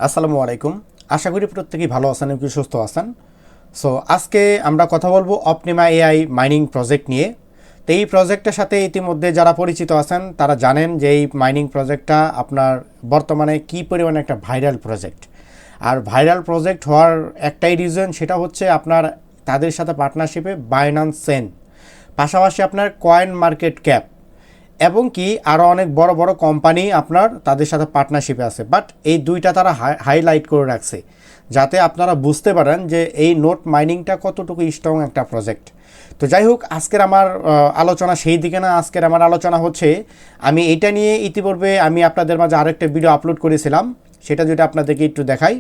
আসসালামু আলাইকুম। আশা করি প্রত্যেকেই ভালো আছেন এবং সুস্থ আছেন। সো আজকে আমরা কথা বলবো অপটিমা এআই মাইনিং প্রজেক্ট নিয়ে। তো এই প্রজেক্টের সাথে ইতিমধ্যে যারা পরিচিত আছেন তারা জানেন যে এই মাইনিং প্রজেক্টটা আপনার বর্তমানে কী পরিমাণে একটা ভাইরাল প্রজেক্ট। আর ভাইরাল প্রজেক্ট হওয়ার একটাই রিজন, সেটা হচ্ছে আপনার তাদের সাথে পার্টনারশিপে বাইন্যান্স চেইন, পাশাপাশি আপনার কয়েন মার্কেট ক্যাপ এবং কি আরও অনেক বড় বড় কোম্পানি আপনার তাদের সাথে পার্টনারশিপে আছে। বাট এই দুইটা তারা হাইলাইট করে রাখছে যাতে আপনারা বুঝতে পারেন যে এই নোট মাইনিংটা কতটুকু স্ট্রং একটা প্রজেক্ট। তো যাই হোক, আজকের আমার আলোচনা সেই দিকে না। আজকের আমার আলোচনা হচ্ছে, আমি এটা নিয়ে ইতিপূর্বে আমি আপনাদের মাঝে আরেকটা ভিডিও আপলোড করেছিলাম, সেটা যেটা আপনাদেরকে একটু দেখাই।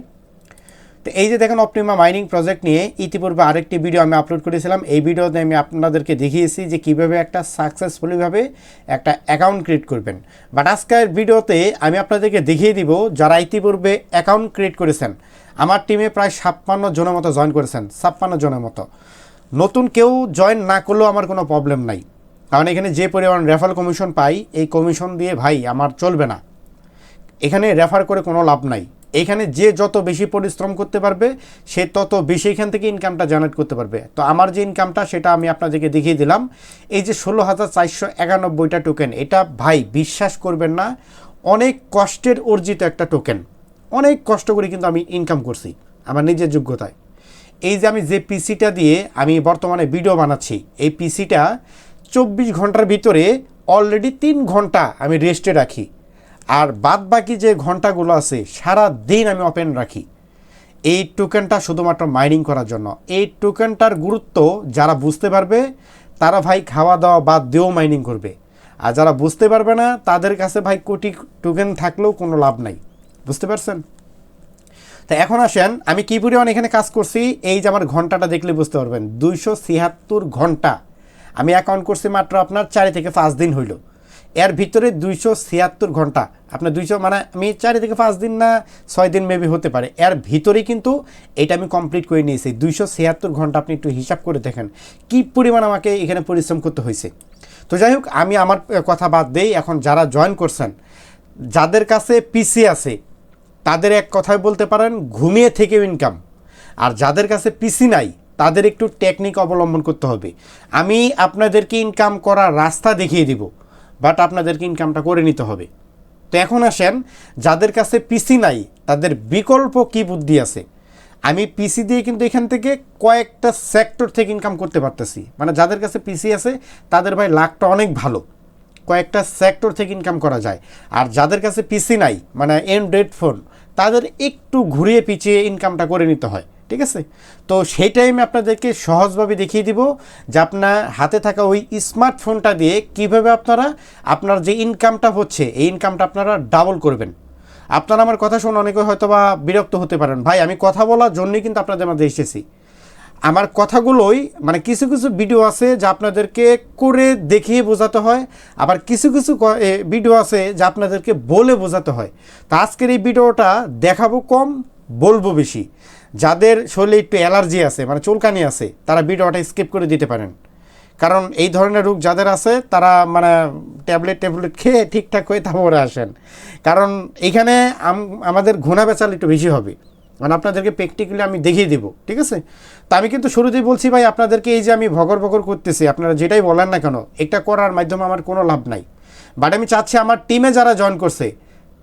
তো এই যে দেখেন, অপটিমা মাইনিং প্রজেক্ট নিয়ে ইতিপূর্বে আরেকটি ভিডিও আমি আপলোড করেছিলাম। এই ভিডিওতে আমি আপনাদেরকে দেখিয়েছি যে কীভাবে একটা সাকসেসফুলিভাবে একটা অ্যাকাউন্ট ক্রিয়েট করবেন। বাট আজকের ভিডিওতে আমি আপনাদেরকে দেখিয়ে দিব যারা ইতিপূর্বে অ্যাকাউন্ট ক্রিয়েট করেছেন। আমার টিমে প্রায় 56 জনের মতো জয়েন করেছেন, 56 জনের মতো। নতুন কেউ জয়েন না করলেও আমার কোনো প্রবলেম নাই, কারণ এখানে যে পরিমাণ রেফারেল কমিশন পাই, এই কমিশন দিয়ে ভাই আমার চলবে না। এখানে রেফার করে কোনো লাভ নাই। এখানে যে যত বেশি পরিশ্রম করতে পারবে সে তত বেশি এখান থেকে ইনকামটা জেনারেট করতে পারবে। তো আমার যে ইনকামটা সেটা আমি আপনাদেরকে দেখিয়ে দিলাম। এই যে 16,491টা টোকেন, এটা ভাই বিশ্বাস করবেন না, অনেক কষ্টের অর্জিত একটা টোকেন। অনেক কষ্ট করে কিন্তু আমি ইনকাম করছি আমার নিজের যোগ্যতায়। এই যে আমি যে পিসিটা দিয়ে আমি বর্তমানে ভিডিও বানাচ্ছি, এই পিসিটা 24 ঘন্টার ভিতরে অলরেডি 3 ঘন্টা আমি রেস্টে রাখি, আর বাদ বাকি যে ঘন্টাগুলো আছে সারা দিন আমি ওপেন রাখি এই টোকেনটা শুধুমাত্র মাইনিং করার জন্য। এই টোকেনটার গুরুত্ব যারা বুঝতে পারবে তারা ভাই খাওয়া দাওয়া বাদ দিয়েও মাইনিং করবে, আর যারা বুঝতে পারবে না তাদের কাছে ভাই কোটি টোকেন থাকলেও কোনো লাভ নাই। বুঝতে পারছেন? তো এখন আসেন আমি কী পরিমাণ এখানে কাজ করছি। এই যে আমার ঘন্টাটা দেখলে বুঝতে পারবেন, 276 ঘন্টা আমি অ্যাকাউন্ট করছি, মাত্র আপনার 4 থেকে 5 দিন হইল। এর ভিতরে 276 ঘন্টা, আপনার 200 মানে আমি 4 থেকে 5 দিন না 6 দিন মেবি হতে পারে, এর ভিতরেই কিন্তু এটা আমি কমপ্লিট করে নিয়েছি। 276 ঘন্টা আপনি একটু হিসাব করে দেখেন কী পরিমাণ আমাকে এখানে পরিশ্রম করতে হয়েছে। তো যাই হোক, আমি আমার কথা বাদ দেই। এখন যারা জয়েন করছেন, যাদের কাছে পিসি আছে তাদের এক কথায় বলতে পারেন ঘুমিয়ে থেকেও ইনকাম, আর যাদের কাছে পিসি নাই তাদের একটু টেকনিক অবলম্বন করতে হবে। আমি আপনাদেরকে ইনকাম করার রাস্তা দেখিয়ে দিব, বাট আপনাদেরকে ইনকামটা করে নিতে হবে। তো এখন আসেন, যাদের কাছে পিসি নাই তাদের বিকল্প কি বুদ্ধি আছে। আমি পিসি দিয়ে কিন্তু এখান থেকে কয়েকটা সেক্টর থেকে ইনকাম করতে পারতেছি। মানে যাদের কাছে পিসি আছে তাদের ভাই লাখটা অনেক ভালো, কয়েকটা সেক্টর থেকে ইনকাম করা যায়। আর যাদের কাছে পিসি নাই, মানে অ্যান্ড্রয়েড ফোন, তাদের একটু ঘুরিয়ে পিছিয়ে ইনকামটা করে নিতে হয়। ঠিক আছে? তো সেই টাইমে আপনাদেরকে সহজভাবে দেখিয়ে দিব যে আপনার হাতে থাকা ওই স্মার্টফোনটা দিয়ে কীভাবে আপনারা আপনার যে ইনকামটা হচ্ছে এই ইনকামটা আপনারা ডাবল করবেন। আপনারা আমার কথা শুনে অনেকে হয়তো বা বিরক্ত হতে পারেন, ভাই আমি কথা বলার জন্যই কিন্তু আপনাদের মধ্যে এসেছি। আমার কথাগুলোই মানে কিছু কিছু ভিডিও আছে যা আপনাদেরকে করে দেখিয়ে বোঝাতে হয়, আবার কিছু কিছু ভিডিও আছে যা আপনাদেরকে বলে বোঝাতে হয়। তো আজকের এই ভিডিওটা দেখাবো কম, বলবো বেশি। যাদের শরীরে একটু অ্যালার্জি আছে, মানে চুলকানি আছে, তারা ভিডিওটা স্কিপ করে দিতে পারেন। কারণ এই ধরনের রোগ যাদের আছে তারা মানে ট্যাবলেট খেয়ে ঠিকঠাক হয়ে তারপরে আসেন। কারণ এইখানে আমাদের ঘোনা বেচাল একটু বেশি হবে, মানে আপনাদেরকে প্র্যাকটিক্যালি আমি দেখিয়ে দেবো। ঠিক আছে? তা আমি কিন্তু শুরুতেই বলছি ভাই, আপনাদেরকে এই যে আমি ভগর করতেছি, আপনারা যেটাই বলেন না কেন, এটা করার মাধ্যমে আমার কোনো লাভ নাই। বাট আমি চাচ্ছি আমার টিমে যারা জয়েন করছে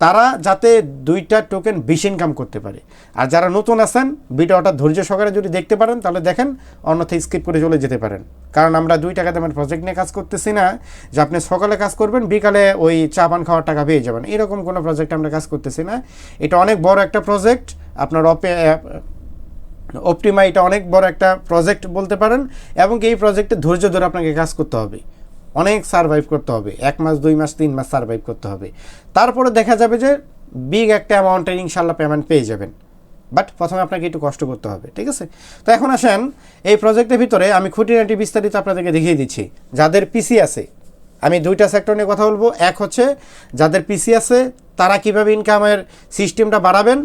তারা যাতে 2টা টোকেন বেশি ইনকাম করতে পারে। আর যারা নতুন আছেন ভিডিওটা ধৈর্য সহকারে যদি দেখতে পারেন তাহলে দেখেন, অন্যথায় স্কিপ করে চলে যেতে পারেন। কারণ আমরা 2 টাকা দামের প্রজেক্ট নিয়ে কাজ করতেছি না যে আপনি সকালে কাজ করবেন বিকালে ওই চা পান খাওয়ার টাকা পেয়ে যাবেন, এরকম কোনো প্রজেক্ট আমরা কাজ করতেছি না। এটা অনেক বড় একটা প্রজেক্ট। আপনার অপটিমা এটা অনেক বড় একটা প্রজেক্ট বলতে পারেন, এবং এই প্রজেক্টে ধৈর্য ধরে আপনাকে কাজ করতে হবে, অনেক সারভাইভ করতে হবে, 1 মাস 2 মাস 3 মাস সারভাইভ করতে হবে। তারপরে দেখা যাবে যে বিগ একটা অ্যামাউন্টের ইনশাল্লাহ পেমেন্ট পেয়ে যাবেন। বাট প্রথমে আপনাকে একটু কষ্ট করতে হবে। ঠিক আছে? তো এখন আসেন, এই প্রজেক্টের ভিতরে আমি খুঁটিনাটি বিস্তারিত আপনাদেরকে দেখিয়ে দিচ্ছি। যাদের পিসি আছে, আমি 2টা সেক্টর নিয়ে কথা বলবো। এক হচ্ছে যাদের পিসি আছে তারা কিভাবে ইনকামের সিস্টেমটা বাড়াবেন,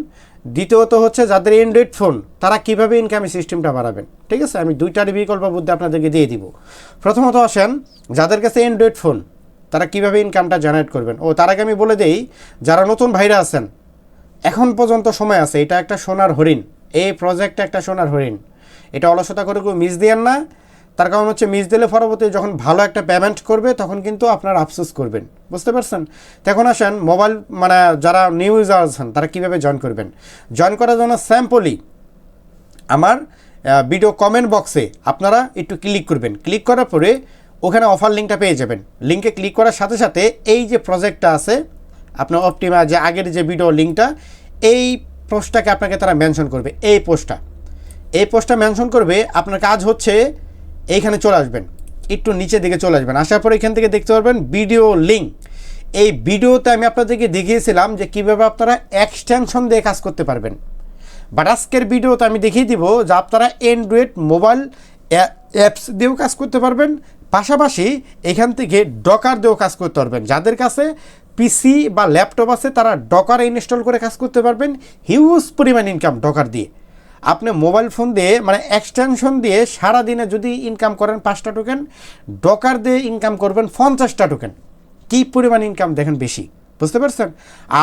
দ্বিতীয়ত হচ্ছে যাদের অ্যান্ড্রয়েড ফোন তারা কীভাবে ইনকামের সিস্টেমটা বাড়াবেন। ঠিক আছে? আমি 2টারই বিকল্প বুদ্ধি আপনাদেরকে দিয়ে দিব। প্রথমত আসেন, যাদের কাছে অ্যান্ড্রয়েড ফোন তারা কীভাবে ইনকামটা জেনারেট করবেন। তার আগে আমি বলে দেই, যারা নতুন ভাইরা আছেন এখন পর্যন্ত সময় আছে, এটা একটা সোনার হরিণ, এই প্রজেক্টটা একটা সোনার হরিণ, এটা অলসতা করে কেউ মিস দিয়েন না। তার কারণ হচ্ছে মিস দিলে পরবর্তী যখন ভালো একটা পেমেন্ট করবে তখন কিন্তু আপনার আফসোস করবেন, বুঝতে পারছেন? তো এখন আসেন মোবাইল মানে যারা নিউ ইউজার আছেন তারা কীভাবে জয়েন করবেন। জয়েন করার জন্য স্যাম্পলি আমার ভিডিও কমেন্ট বক্সে আপনারা একটু ক্লিক করবেন, ক্লিক করার পরে ওখানে অফার লিঙ্কটা পেয়ে যাবেন। লিঙ্কে ক্লিক করার সাথে সাথে এই যে প্রজেক্টটা আছে আপনার অপটিমা, যে আগের যে ভিডিও লিঙ্কটা, এই পোস্টটাকে আপনাকে তারা মেনশন করবে, এই পোস্টটা মেনশন করবে। আপনার কাজ হচ্ছে এইখানে চলে আসবেন, একটু নিচের দিকে চলে আসবেন, আসার পর এখান থেকে দেখতে পারবেন ভিডিও লিঙ্ক। এই ভিডিওতে আমি আপনাদেরকে দেখিয়েছিলাম যে কীভাবে আপনারা এক্সটেনশন দিয়ে কাজ করতে পারবেন, বাট আজকের ভিডিওতে আমি দেখিয়ে দিব যে আপনারা অ্যান্ড্রয়েড মোবাইল অ্যাপস দিয়েও কাজ করতে পারবেন, পাশাপাশি এখান থেকে ডকার দিয়েও কাজ করতে পারবেন। যাদের কাছে পিসি বা ল্যাপটপ আছে তারা ডকার ইনস্টল করে কাজ করতে পারবেন, হিউজ পরিমাণ ইনকাম ডকার দিয়ে। আপনি মোবাইল ফোন দিয়ে মানে এক্সটেনশন দিয়ে সারাদিনে যদি ইনকাম করেন 5টা টোকেন, ডকার দিয়ে ইনকাম করবেন 50টা টোকেন। কী পরিমাণ ইনকাম দেখেন, বেশি, বুঝতে পারছেন?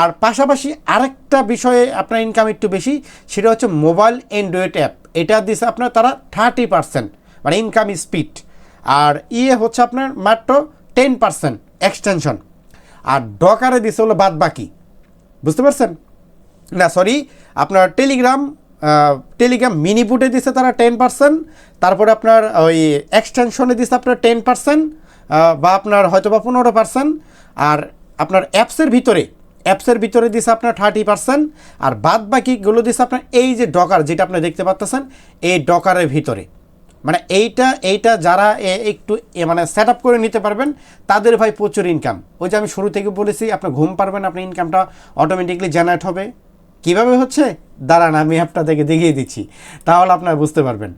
আর পাশাপাশি আরেকটা বিষয়ে আপনার ইনকাম একটু বেশি, সেটা হচ্ছে মোবাইল অ্যান্ড্রয়েড অ্যাপ, এটা দিছে আপনার তারা 30%, মানে ইনকাম স্পিড। আর হচ্ছে আপনার মাত্র 10% এক্সটেনশন। আর ডকারে দিছে হলো বাদ বাকি, বুঝতে পারছেন? না সরি, আপনার টেলিগ্রাম মিনি বুটে দিছে তারা 10%, তারপরে আপনার ওই এক্সটেনশনে দিছে আপনার 10%, বা আপনার হয়তো বা 15%। আর আপনার অ্যাপসের ভিতরে দিছে আপনার 30%। আর বাদ বাকিগুলো দিছে আপনার এই যে ডকার, যেটা আপনি দেখতে পাচ্ছেন এই ডকারের ভিতরে। মানে এইটা যারা একটু মানে সেট আপ করে নিতে পারবেন তাদের ভাই প্রচুর ইনকাম। ওই যে আমি শুরু থেকে বলেছি, আপনি ঘুম পারবেন, আপনার ইনকামটা অটোমেটিকলি জেনারেট হবে। কীভাবে হচ্ছে দাঁড়ান আমি আপনাদেরকে দেখিয়ে দিচ্ছি, তাহলে আপনারা বুঝতে পারবেন।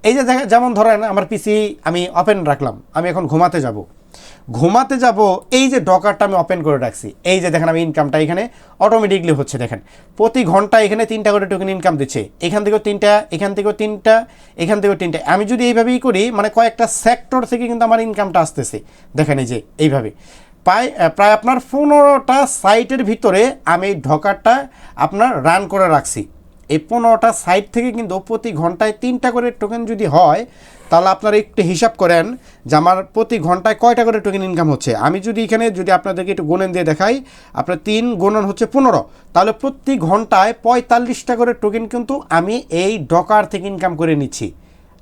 এই যে যেমন ধরেন আমার পিসি আমি ওপেন রাখলাম, আমি এখন ঘুমাতে যাব, এই যে ডকারটা আমি ওপেন করে রাখছি, এই যে দেখেন আমি ইনকামটা এখানে অটোমেটিকলি হচ্ছে। দেখেন প্রতি ঘন্টা এখানে 3টা করে টোকেন ইনকাম দিচ্ছে, এখান থেকেও 3টা, এখান থেকেও 3টা, এখান থেকেও 3টা। আমি যদি এইভাবেই করি মানে কয়েকটা সেক্টর থেকে কিন্তু আমার ইনকামটা আসতেছে। দেখেন এই যে এইভাবে প্রায় আপনার 15টা সাইটের ভিতরে আমি ডকারটা আপনার রান করে রাখছি। এই 15টা সাইট থেকে কিন্তু প্রতি ঘন্টায় 3টা করে টোকেন যদি হয়, তাহলে আপনারা একটু হিসাব করেন যে আমার প্রতি ঘন্টায় কয়টা করে টোকেন ইনকাম হচ্ছে। আমি যদি এখানে যদি আপনাদেরকে একটু গুণন দিয়ে দেখাই, আপনার 3 গুণন হচ্ছে 15, তাহলে প্রতি ঘন্টায় 45টা করে টোকেন কিন্তু আমি এই ডকার থেকে ইনকাম করে নিচ্ছি।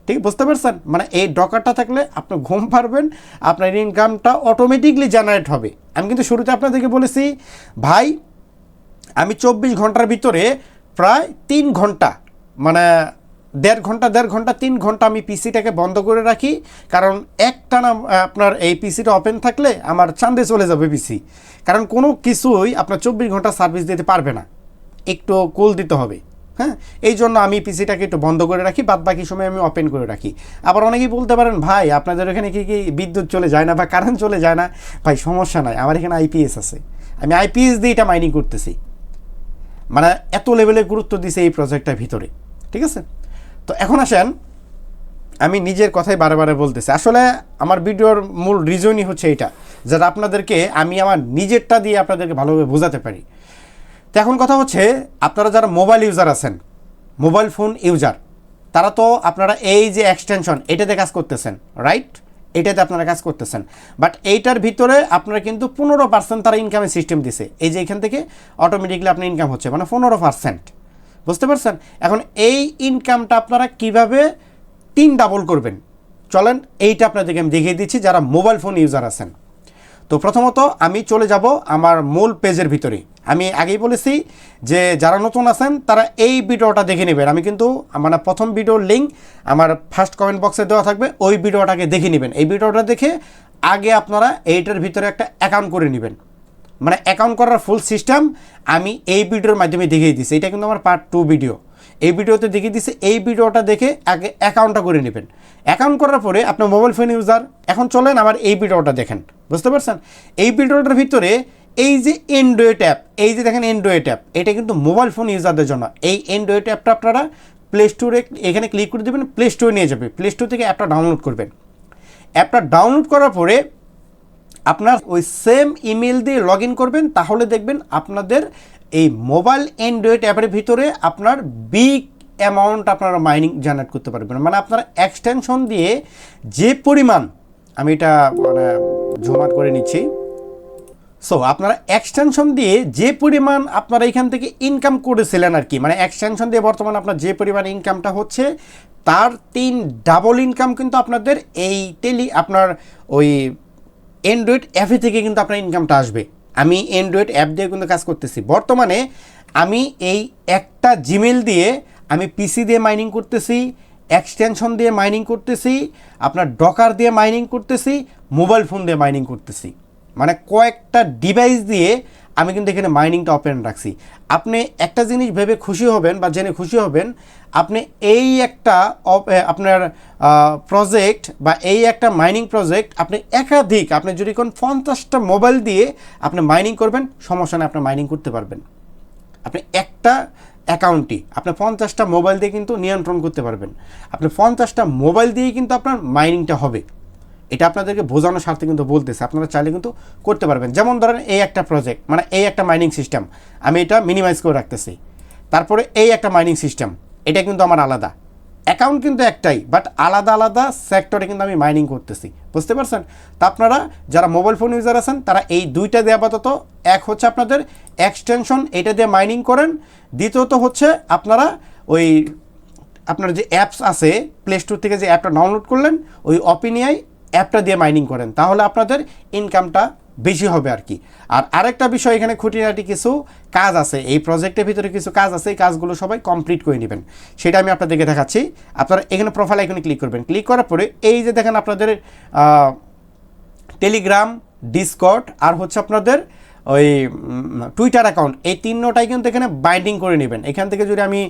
ঠিক বুঝতে পারছেন? মানে এই ডকারটা থাকলে আপনি ঘুম পারবেন, আপনার ইনকামটা অটোমেটিকলি জেনারেট হবে। আমি কিন্তু শুরুতে আপনাদেরকে বলেছি ভাই আমি 24 ঘন্টার ভিতরে প্রায় 3 ঘন্টা, মানে দেড় ঘন্টা 3 ঘন্টা আমি পিসিটাকে বন্ধ করে রাখি, কারণ একটানা আপনার এই পিসিটা ওপেন থাকলে আমার চাঁদে চলে যাবে পিসি। কারণ কোনো কিছুই আপনার 24 ঘন্টা সার্ভিস দিতে পারবে না, একটু কুল দিতে হবে। হ্যাঁ, এই জন্য আমি পিসিটাকে একটু বন্ধ করে রাখি, বাদ বাকি সময় আমি ওপেন করে রাখি। আবার অনেকেই বলতে পারেন ভাই আপনাদের এখানে কি বিদ্যুৎ চলে যায় না বা কারেন্ট চলে যায় না? ভাই সমস্যা নাই, আমার এখানে আইপিএস আছে, আমি আইপিএস দিয়ে এটা মাইনিং করতেছি। মানে এত লেভেলে গুরুত্ব দিছে এই প্রজেক্টটার ভিতরে, ঠিক আছে? তো এখন আসেন, আমি নিজের কথাই বারে বলতেছি, আসলে আমার ভিডিওর মূল রিজনই হচ্ছে এটা, যারা আপনাদেরকে আমি আমার নিজেরটা দিয়ে আপনাদেরকে ভালোভাবে বোঝাতে পারি। তো এখন কথা হচ্ছে আপনারা যারা মোবাইল ইউজার আছেন, মোবাইল ফোন ইউজার, তারা তো আপনারা এই যে এক্সটেনশন এটাতে কাজ করতেছেন, রাইট? এটাতে আপনারা কাজ করতেছেন, বাট এইটার ভিতরে আপনারা কিন্তু 15% তারা ইনকামের সিস্টেম দিছে। এই যে এখান থেকে অটোমেটিকলি আপনার ইনকাম হচ্ছে মানে 15%, বুঝতে পারছেন? এখন এই ইনকামটা আপনারা কিভাবে 3 ডাবল করবেন, চলেন এইটা আপনাদেরকে আমি দেখিয়ে দিচ্ছি যারা মোবাইল ফোন ইউজার আছেন। তো প্রথমত আমি চলে যাব আমার মূল পেজের ভিতরে। আমি আগেই বলেছি যে যারা নতুন আছেন তারা এই ভিডিওটা দেখে নেবেন। আমি কিন্তু মানে প্রথম ভিডিওর লিঙ্ক আমার ফার্স্ট কমেন্ট বক্সে দেওয়া থাকবে, ওই ভিডিওটাকে দেখে নেবেন। এই ভিডিওটা দেখে আগে আপনারা এইটার ভিতরে একটা অ্যাকাউন্ট করে নেবেন, মানে অ্যাকাউন্ট করার ফুল সিস্টেম আমি এই ভিডিওর মাধ্যমে দেখিয়ে দিচ্ছি। এটা কিন্তু আমার পার্ট 2 ভিডিও, এই ভিডিওতে দেখিয়ে দিচ্ছি। এই ভিডিওটা দেখে আগে অ্যাকাউন্টটা করে নেবেন। অ্যাকাউন্ট করার পরে আপনার মোবাইল ফোন ইউজার, এখন চলেন আমার এই ভিডিওটা দেখেন, বুঝতে পারছেন? এই ভিডিওটার ভিতরে এই যে অ্যান্ড্রয়েড অ্যাপ, এই যে দেখেন অ্যান্ড্রয়েড অ্যাপ, এটা কিন্তু মোবাইল ফোন ইউজারদের জন্য। এই অ্যান্ড্রয়েড অ্যাপটা আপনারা প্লে স্টোরে এখানে ক্লিক করে দেবেন, প্লে স্টোরে নিয়ে যাবে, প্লে স্টোর থেকে অ্যাপটা ডাউনলোড করবেন। অ্যাপটা ডাউনলোড করার পরে আপনার ওই সেম ইমেল দিয়ে লগ ইন করবেন, তাহলে দেখবেন আপনাদের এই মোবাইল অ্যান্ড্রয়েড অ্যাপের ভিতরে আপনার বিগ অ্যামাউন্ট আপনারা মাইনিং জেনারেট করতে পারবেন। মানে আপনারা এক্সটেনশন দিয়ে যে পরিমাণ, আমি এটা মানে জুম আউট করে নিচ্ছি। সো আপনারা এক্সটেনশন দিয়ে যে পরিমাণ আপনারা এখান থেকে ইনকাম করেছিলেন আর কি, মানে এক্সটেনশন দিয়ে বর্তমানে আপনার যে পরিমাণ ইনকামটা হচ্ছে তার 3 ডাবল ইনকাম কিন্তু আপনাদের এই আপনার ওই অ্যান্ড্রয়েড অ্যাপে থেকে কিন্তু আপনার ইনকামটা আসবে। আমি অ্যান্ড্রয়েড অ্যাপ দিয়ে কিন্তু কাজ করতেছি। বর্তমানে আমি এই একটা জিমেল দিয়ে আমি পিসি দিয়ে মাইনিং করতেছি, এক্সটেনশন দিয়ে মাইনিং করতেছি, আপনার ডকার দিয়ে মাইনিং করতেছি, মোবাইল ফোন দিয়ে মাইনিং করতেছি। মানে কয়েকটা ডিভাইস দিয়ে আমি কিন্তু এখানে মাইনিংটা ওপেন রাখছি। আপনি একটা জিনিস ভেবে খুশি হবেন বা জেনে খুশি হবেন, আপনি এই একটা আপনার প্রজেক্ট বা এই একটা মাইনিং প্রজেক্ট আপনি একাধিক, আপনি যদি কোন 50টা মোবাইল দিয়ে আপনি মাইনিং করবেন, সমস্যা নেই, আপনি মাইনিং করতে পারবেন। আপনি একটা অ্যাকাউন্টই আপনি 50টা মোবাইল দিয়ে কিন্তু নিয়ন্ত্রণ করতে পারবেন। আপনি 50টা মোবাইল দিয়েই কিন্তু আপনার মাইনিংটা হবে। এটা আপনাদেরকে বোঝানোর স্বার্থে কিন্তু বলতেছে, আপনারা চাইলে কিন্তু করতে পারবেন। যেমন ধরেন এই একটা প্রজেক্ট, মানে এই একটা মাইনিং সিস্টেম, আমি এটা মিনিমাইজ করে রাখতেছি। তারপরে এই একটা মাইনিং সিস্টেম, এটা কিন্তু আমার আলাদা অ্যাকাউন্ট, কিন্তু একটাই, বাট আলাদা আলাদা সেক্টরে কিন্তু আমি মাইনিং করতেছি। বুঝতে পারছেন? তা আপনারা যারা মোবাইল ফোন ইউজার আছেন তারা এই দুইটা দিয়ে আপাতত, এক হচ্ছে আপনাদের এক্সটেনশন, এটা দিয়ে মাইনিং করেন। দ্বিতীয়ত হচ্ছে আপনারা ওই আপনার যে অ্যাপস আছে প্লে স্টোর থেকে যে অ্যাপটা ডাউনলোড করলেন, ওই অপিনিয়াই অ্যাপটা দিয়ে মাইনিং করেন, তাহলে আপনাদের ইনকামটা বেশি হবে আর কি। আর আরেকটা বিষয়, এখানে খুঁটিনাটি কিছু কাজ আছে, এই প্রজেক্টের ভিতরে কিছু কাজ আছে, এই কাজগুলো সবাই কমপ্লিট করে নেবেন। সেটা আমি আপনাদেরকে দেখাচ্ছি। আপনারা এখানে প্রোফাইল আইকনে ক্লিক করবেন। ক্লিক করার পরে এই যে দেখেন আপনাদের টেলিগ্রাম, ডিসকর্ড আর হচ্ছে আপনাদের ওই টুইটার অ্যাকাউন্ট, এই তিনটাই কিন্তু এখানে বাইন্ডিং করে নেবেন। এখান থেকে যদি আমি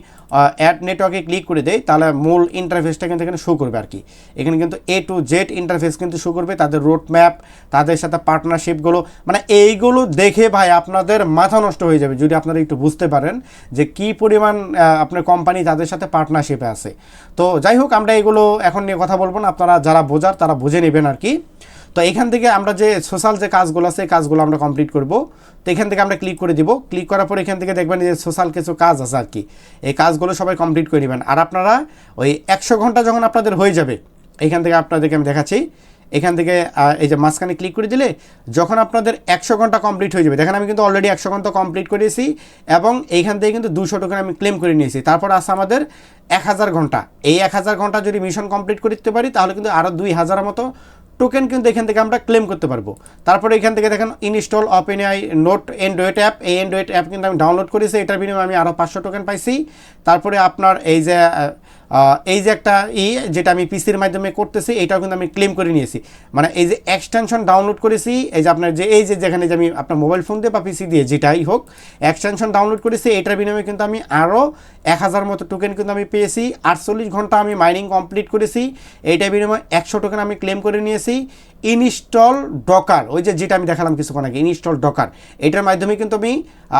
অ্যাড নেটওয়ার্কে ক্লিক করে দেই, তাহলে মূল ইন্টারফেসটা কিন্তু এখানে শো করবে আর কি। এখানে কিন্তু A to Z ইন্টারফেস কিন্তু শো করবে, তাদের রোড ম্যাপ, তাদের সাথে পার্টনারশিপগুলো, মানে এইগুলো দেখে ভাই আপনাদের মাথা নষ্ট হয়ে যাবে যদি আপনারা একটু বুঝতে পারেন যে কী পরিমাণ আপনার কোম্পানি তাদের সাথে পার্টনারশিপে আছে। তো যাই হোক, আমরা এগুলো এখন নিয়ে কথা বলবো না, আপনারা যারা বোঝার তারা বুঝে নেবেন আর কি। তো এখান থেকে আমরা যে সোশ্যাল যে কাজগুলো আছে, এই কাজগুলো আমরা কমপ্লিট করব। তো এখান থেকে আমরা ক্লিক করে দিব। ক্লিক করার পর এখান থেকে দেখবেন যে সোশ্যাল কিছু কাজ আছে আর কি, এই কাজগুলো সবাই কমপ্লিট করে নেবেন। আর আপনারা ওই 100 ঘন্টা যখন আপনাদের হয়ে যাবে, এখান থেকে আপনাদেরকে আমি দেখাচ্ছি, এখান থেকে এই যে মাঝখানে ক্লিক করে দিলে যখন আপনাদের 100 ঘন্টা কমপ্লিট হয়ে যাবে, দেখেন আমি কিন্তু অলরেডি 100 ঘন্টা কমপ্লিট করেছি এবং এইখান থেকে কিন্তু 200 টোকেন আমি ক্লেম করে নিয়েছি। তারপর আছে আমাদের 1000 ঘন্টা। এই 1000 ঘন্টা যদি মিশন কমপ্লিট করতে পারি, তাহলে কিন্তু আরও 2000 মতো টোকেন কিন্তু এখান থেকে আমরা ক্লেম করতে পারবো। তারপরে এখান থেকে দেখেন install OpenAI note Android app, এই অ্যান্ড্রয়েড অ্যাপ কিন্তু আমি ডাউনলোড করেছি, এটার বিনিময়ে আমি আরও 500 টোকেন পাইছি। তারপরে আপনার এই যে একটা যেটা আমি পিসির মাধ্যমে করতেছি, এটাও কিন্তু আমি ক্লেম করে নিয়েছি। মানে এই যে এক্সটেনশন ডাউনলোড করেছি, এই যে আপনার যে এই যে যেখানে যে আমি আপনার মোবাইল ফোন দিয়ে বা পিসি দিয়ে যেটাই হোক এক্সটেনশন ডাউনলোড করেছি, এটার বিনিময়ে কিন্তু আমি আরও 1000 মতো টোকেন কিন্তু আমি পেয়েছি। 48 ঘন্টা আমি মাইনিং কমপ্লিট করেছি, এইটার বিনিময়ে 100 টোকেন আমি ক্লেম করে নিয়েছি। ইনস্টল ডকার, ওই যে যেটা আমি দেখালাম কিছুক্ষণ আগে, ইনস্টল ডকার, এটার মাধ্যমে কিন্তু আমি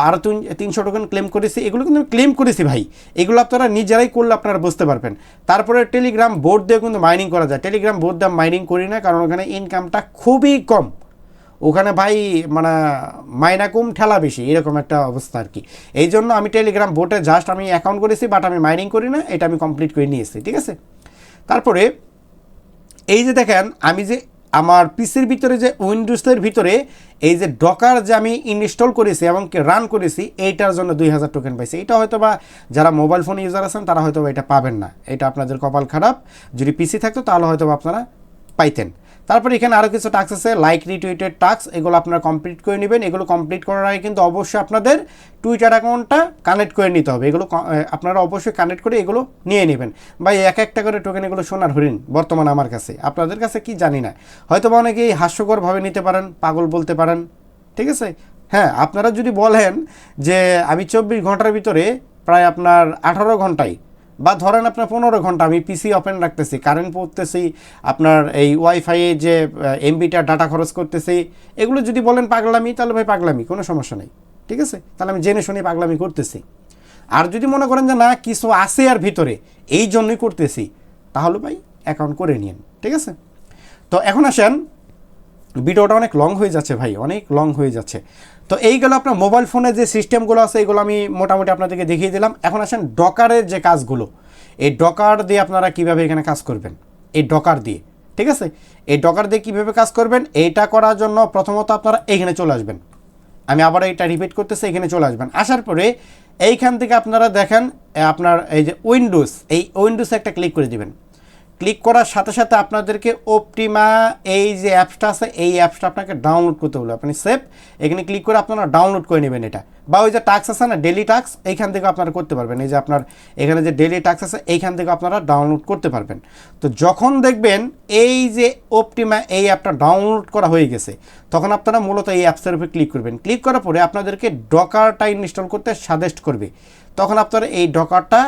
আরও 300 টোকেন ক্লেম করেছি। এগুলো কিন্তু আমি ক্লেম করেছি ভাই, এগুলো আপনারা নিজেরাই করলে আপনারা বুঝতে পারবেন। তারপরে টেলিগ্রাম বোর্ড দিয়ে কিন্তু মাইনিং করা যায়। টেলিগ্রাম বোর্ড দিয়ে মাইনিং করি না, কারণ ওখানে ইনকামটা খুবই কম, ওখানে ভাই মানে মাইনা কম ঠেলা বেশি, এরকম একটা অবস্থা আর কি। এই জন্য আমি টেলিগ্রাম বোর্ডে জাস্ট আমি অ্যাকাউন্ট করেছি, বাট আমি মাইনিং করি না, এটা আমি কমপ্লিট করে নিয়েছি, ঠিক আছে। তারপরে এই যে দেখেন আমি যে আমার পিসির ভিতরে যে উইন্ডোজের ভিতরে এই যে ডকার যে আমি ইনস্টল করেছি এবং রান করেছি, এইটার জন্য 2000 টোকেন পাইছি। এটা হয়তো বা যারা মোবাইল ফোন ইউজার আছেন তারা হয়তো এটা পাবেন না, এটা আপনাদের কপাল খারাপ। যদি পিসি থাকতো তাহলে হয়তো আপনারা পাইতেন। তারপরে এখানে আরও কিছু টাস্ক আছে, লাইক রিটুইটেড টাস্ক, এগুলো আপনারা কমপ্লিট করে নেবেন। এগুলো কমপ্লিট করার আগে কিন্তু অবশ্যই আপনাদের টুইটার অ্যাকাউন্টটা কানেক্ট করে নিতে হবে। এগুলো আপনারা অবশ্যই কানেক্ট করে এগুলো নিয়ে নেবেন। ভাই এক একটা করে টোকেন, এগুলো সোনার হরিণ বর্তমান আমার কাছে, আপনাদের কাছে কি জানি না, হয়তো বা অনেকেই হাস্যকরভাবে নিতে পারেন, পাগল বলতে পারেন, ঠিক আছে। হ্যাঁ, আপনারা যদি বলেন যে আমি 24 ঘন্টার ভিতরে প্রায় আপনার 18 ঘন্টায় বা ধরেন আপনার 15 ঘন্টা আমি পিসি ওপেন রাখতেছি, কারেন্ট পড়তেছি, আপনার এই ওয়াইফাইয়ে যে এমবিটা ডাটা খরচ করতেছি, এগুলো যদি বলেন পাগলামি, তাহলে ভাই পাগলামি, কোনো সমস্যা নেই, ঠিক আছে। তাহলে আমি জেনে শুনে পাগলামি করতেছি। আর যদি মনে করেন যে না কিছু আছে আর ভিতরে, এই জন্যই করতেছি, তাহলে ভাই অ্যাকাউন্ট করে নিন, ঠিক আছে। তো এখন আসেন, ভিডিওটা অনেক লং হয়ে যাচ্ছে ভাই, অনেক লং হয়ে যাচ্ছে। তো এইগুলো আপনার মোবাইল ফোনে যে সিস্টেমগুলো আছে এগুলো আমি মোটামুটি আপনাদেরকে দেখিয়ে দিলাম। এখন আসেন ডকারের যে কাজগুলো, এই ডকার দিয়ে আপনারা কীভাবে এখানে কাজ করবেন, এই ডকার দিয়ে, ঠিক আছে, এই ডকার দিয়ে কীভাবে কাজ করবেন এইটা করার জন্য প্রথমত আপনারা এইখানে চলে আসবেন। আমি আবার এটা রিপিট করতেছি, এখানে চলে আসবেন। আসার পরে এইখান থেকে আপনারা দেখেন আপনার এই যে উইন্ডোজ, এই উইন্ডোজে একটা ক্লিক করে দিবেন। ক্লিক করার সাথে সাথে আপনাদেরকে অপটিমা এই যে অ্যাপসটা আছে এই অ্যাপসটা আপনাকে ডাউনলোড করতে হলো। আপনি সেভ এখানে ক্লিক করে আপনারা ডাউনলোড করে নেবেন এটা, বা ওই যে টাস্ক আছে না ডেলি টাস্ক, এইখান থেকে আপনারা করতে পারবেন। এই যে আপনার এখানে যে ডেলি টাস্ক আছে এইখান থেকে আপনারা ডাউনলোড করতে পারবেন। তো যখন দেখবেন এই যে অপটিমা এই অ্যাপটা ডাউনলোড করা হয়ে গেছে তখন আপনারা মূলত এই অ্যাপসের উপরে ক্লিক করবেন। ক্লিক করার পরে আপনাদেরকে ডকারটা ইনস্টল করতে সাজেস্ট করবে, তখন আপনারা এই ডকারটা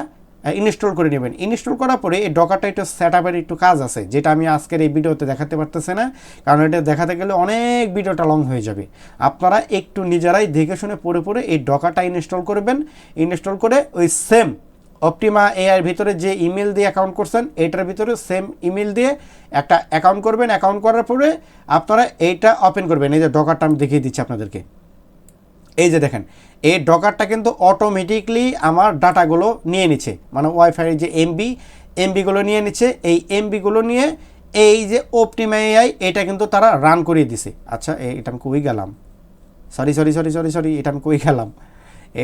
ইনস্টল করে নেবেন। ইনস্টল করার পরে এই ডকারটা একটু সেট আপের একটু কাজ আছে, যেটা আমি আজকের এই ভিডিওতে দেখাতে পারতেছি না, কারণ এটা দেখাতে গেলে অনেক ভিডিওটা লং হয়ে যাবে। আপনারা একটু নিজেরাই দেখে শুনে পড়ে পড়ে এই ডকারটা ইনস্টল করবেন। ইনস্টল করে ওই সেম অপটিমা এআইয়ের ভিতরে যে ইমেল দিয়ে অ্যাকাউন্ট করছেন এইটার ভিতরে সেম ইমেল দিয়ে একটা অ্যাকাউন্ট করবেন। অ্যাকাউন্ট করার পরে আপনারা এইটা ওপেন করবেন। এই যে ডকারটা আমি দেখিয়ে দিচ্ছি আপনাদেরকে, এই যে দেখেন এই ডকারটা কিন্তু অটোমেটিকলি আমার ডাটাগুলো নিয়ে নিচ্ছে, মানে ওয়াইফাই যে এমবিগুলো নিয়ে নিচ্ছে। এই এমবিগুলো নিয়ে এই যে অপটিমা এআই এটা কিন্তু তারা রান করিয়ে দিছে। আচ্ছা এটা আমি কই গেলাম, সরি, এটা আমি কই গেলাম,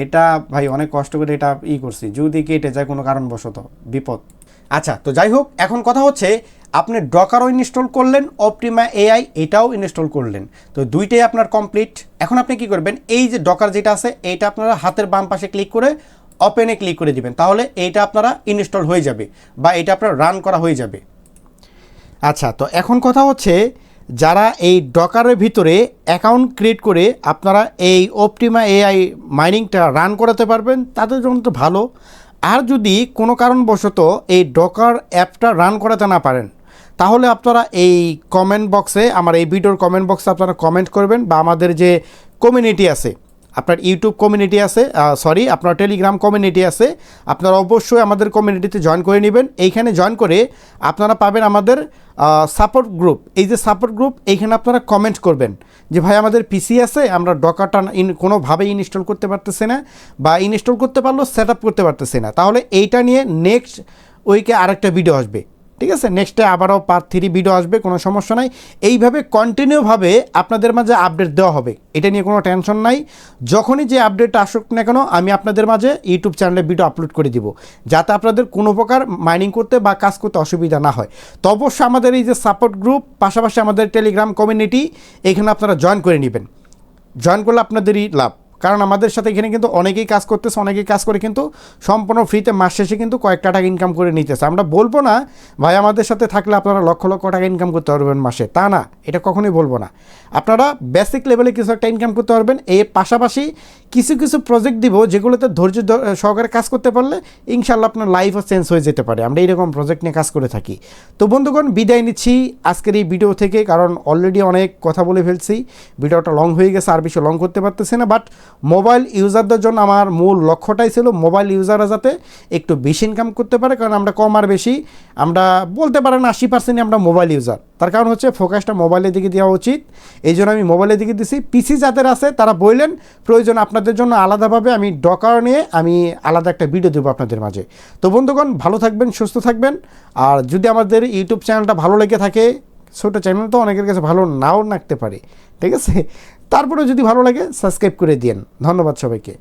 এটা ভাই অনেক কষ্ট করে এটা করছি, যদি কেটে যায় কোনো কারণবশত বিপদ। আচ্ছা তো যাই হোক, এখন কথা হচ্ছে আপনি ডকারও ইনস্টল করলেন, অপটিমা এআই এটাও ইনস্টল করলেন, তো দুইটাই আপনার কমপ্লিট। এখন আপনি কি করবেন, এই যে ডকার যেটা আছে এইটা আপনারা হাতের বাম পাশে ক্লিক করে ওপেনে ক্লিক করে দিবেন, তাহলে এইটা আপনারা ইনস্টল হয়ে যাবে বা এটা আপনার রান করা হয়ে যাবে। আচ্ছা তো এখন কথা হচ্ছে যারা এই ডকারের ভিতরে অ্যাকাউন্ট ক্রিয়েট করে আপনারা এই অপটিমা এআই মাইনিংটা রান করাতে পারবেন তাদের জন্য তো ভালো। আর যদি কোনো কারণবশত এই ডকার অ্যাপটা রান করাতে না পারেন তাহলে আপনারা এই কমেন্ট বক্সে, আমার এই ভিডিওর কমেন্ট বক্সে আপনারা কমেন্ট করবেন, বা আমাদের যে কমিউনিটি আছে, আপনার ইউটিউব কমিউনিটি আছে, আপনার টেলিগ্রাম কমিউনিটি আছে, আপনারা অবশ্যই আমাদের কমিউনিটিতে জয়েন করে নেবেন। এইখানে জয়েন করে আপনারা পাবেন আমাদের সাপোর্ট গ্রুপ। এই যে সাপোর্ট গ্রুপ এইখানে আপনারা কমেন্ট করবেন যে ভাই আমাদের পিসি আছে, আমরা ডকারটা কোনোভাবেই ইনস্টল করতে পারতেছি না, বা ইনস্টল করতে পারলেও সেট আপ করতে পারতেছি না, তাহলে এইটা নিয়ে নেক্সট উইকে আরেকটা ভিডিও আসবে, ঠিক আছে, নেক্সটে আবারও পার্ট 3 ভিডিও আসবে, কোনো সমস্যা নাই। এইভাবে কন্টিনিউভাবে আপনাদের মাঝে আপডেট দেওয়া হবে, এটা নিয়ে কোনো টেনশন নাই। যখনই যে আপডেটটা আসুক না কেন আমি আপনাদের মাঝে ইউটিউব চ্যানেলে ভিডিও আপলোড করে দিব, যাতে আপনাদের কোনো প্রকার মাইনিং করতে বা কাজ করতে অসুবিধা না হয়। তো অবশ্যই আমাদের এই যে সাপোর্ট গ্রুপ, পাশাপাশি আমাদের টেলিগ্রাম কমিউনিটি, এখানে আপনারা জয়েন করে নেবেন। জয়েন করলে আপনাদেরই লাভ, কারণ আমাদের সাথে এখানে কিন্তু অনেকেই কাজ করতেছে, অনেকেই কাজ করে কিন্তু সম্পূর্ণ ফ্রিতে মাস শেষে কিন্তু কয়েকটা টাকা ইনকাম করে নিতেছে। আমরা বলবো না ভাই আমাদের সাথে থাকলে আপনারা লক্ষ লক্ষ টাকা ইনকাম করতে পারবেন মাসে, তা না, এটা কখনোই বলবো না। আপনারা বেসিক লেভেলে কিছু একটা ইনকাম করতে পারবেন। এর পাশাপাশি কিছু কিছু প্রজেক্ট দিব যেগুলোতে ধৈর্য সহকারে কাজ করতে পারলে ইনশাল্লাহ আপনার লাইফও চেঞ্জ হয়ে যেতে পারে। আমরা এইরকম প্রজেক্ট নিয়ে কাজ করে থাকি। তো বন্ধুগণ, বিদায় নিচ্ছি আজকের এই ভিডিও থেকে, কারণ অলরেডি অনেক কথা বলে ফেলছি, ভিডিওটা লং হয়ে গেছে, আর বেশি লং করতে পারতেছি না। বাট মোবাইল ইউজারদের জন্য আমার মূল লক্ষ্যটাই ছিল মোবাইল ইউজাররা যাতে একটু বেশি ইনকাম করতে পারে, কারণ আমরা কম আর বেশি, আমরা বলতে পারেন 80% আমরা মোবাইল ইউজার। তার কারণ হচ্ছে ফোকাসটা মোবাইলের দিকে দেওয়া উচিত, এই জন্য আমি মোবাইলের দিকে দিছি। পিসি যাদের আছে তারা বললেন প্রয়োজন আপনাদের জন্য আলাদাভাবে আমি ডকার নিয়ে আমি আলাদা একটা ভিডিও দেবো আপনাদের মাঝে। তো বন্ধুগণ, ভালো থাকবেন, সুস্থ থাকবেন। আর যদি আমাদের ইউটিউব চ্যানেলটা ভালো লেগে থাকে, ছোটো চ্যানেল তো অনেকের কাছে ভালো নাও লাগতে পারে, ঠিক আছে, তারপরে যদি ভালো লাগে সাবস্ক্রাইব করে দিন। ধন্যবাদ সবাইকে।